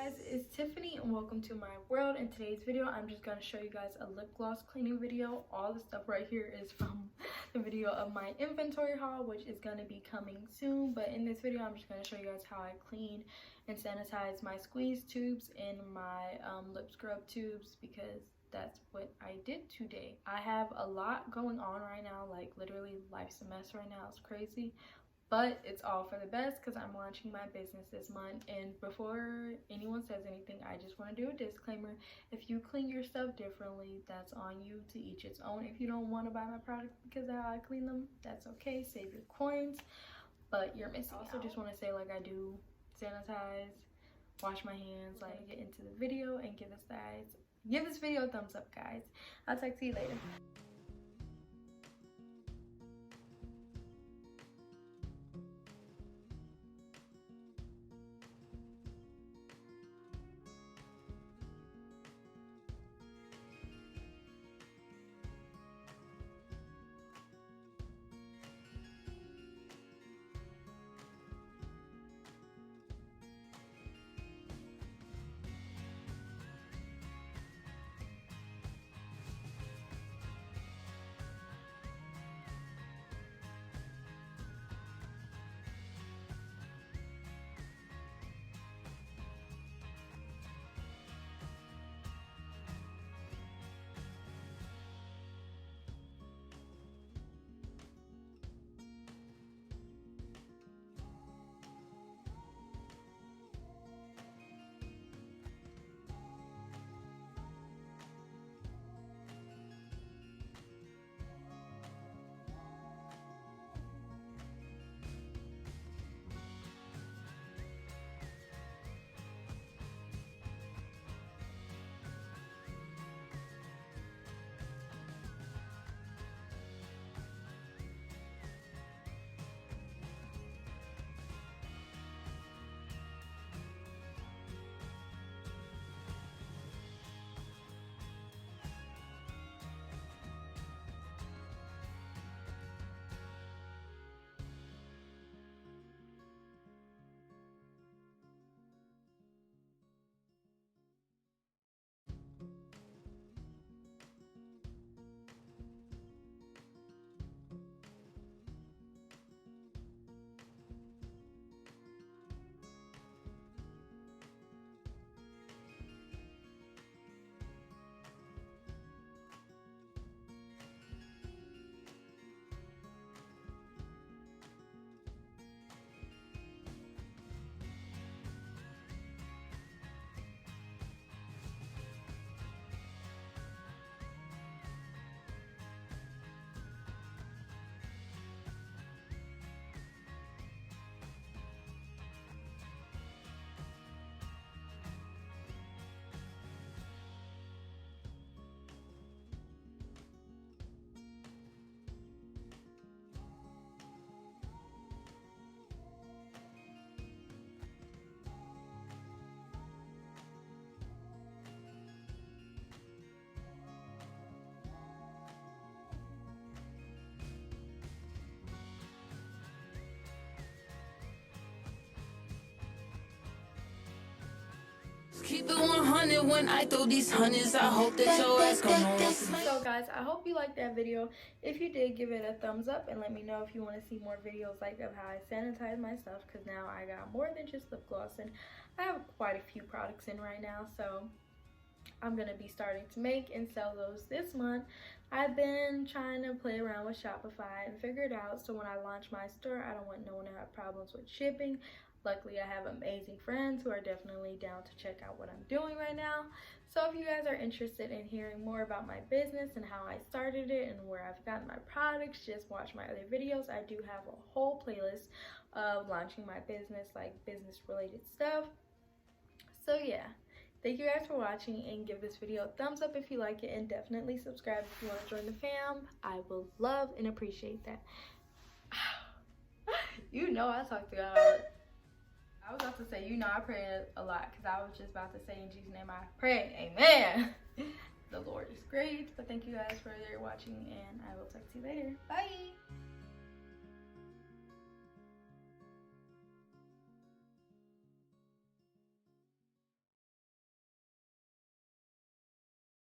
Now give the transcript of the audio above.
guys, it's Tiffany and welcome to my world. In today's video I'm just going to show you guys a lip gloss cleaning video. All the stuff right here is from the video of my inventory haul, which is going to be coming soon. But in this video I'm just going to show you guys how I clean and sanitize my squeeze tubes and my lip scrub tubes, because that's what I did today. I have a lot going on right now, like literally life's a mess right now. It's crazy. But it's all for the best because I'm launching my business this month. And before anyone says anything, I just want to do a disclaimer. If you clean your stuff differently, that's on you, to each its own. If you don't want to buy my products because of how I clean them, that's okay. Save your coins. But you're missing out. I also just want to say, like, I do sanitize, wash my hands, like, get into the video and give this video a thumbs up, guys. I'll talk to you later. Keep it 100 when I throw these hundreds. I hope that your ass gonna roll. So guys, I hope you liked that video. If you did, give it a thumbs up and let me know if you want to see more videos like of how I sanitize my stuff, because now I got more than just lip gloss and I have quite a few products in right now, so I'm gonna be starting to make and sell those this month. I've been trying to play around with Shopify and figure it out, so when I launch my store, I don't want no one to have problems with shipping. Luckily, I have amazing friends who are definitely down to check out what I'm doing right now. So if you guys are interested in hearing more about my business and how I started it and where I've gotten my products, just watch my other videos. I do have a whole playlist of launching my business, like business related stuff. So yeah, thank you guys for watching, and give this video a thumbs up if you like it, and definitely subscribe if you want to join the fam. I will love and appreciate that. You know I talk to God. I was about to say, you know, I pray a lot, because I was just about to say, in Jesus' name I pray, amen. The Lord is great. But thank you guys for watching, and I will talk to you later. Bye.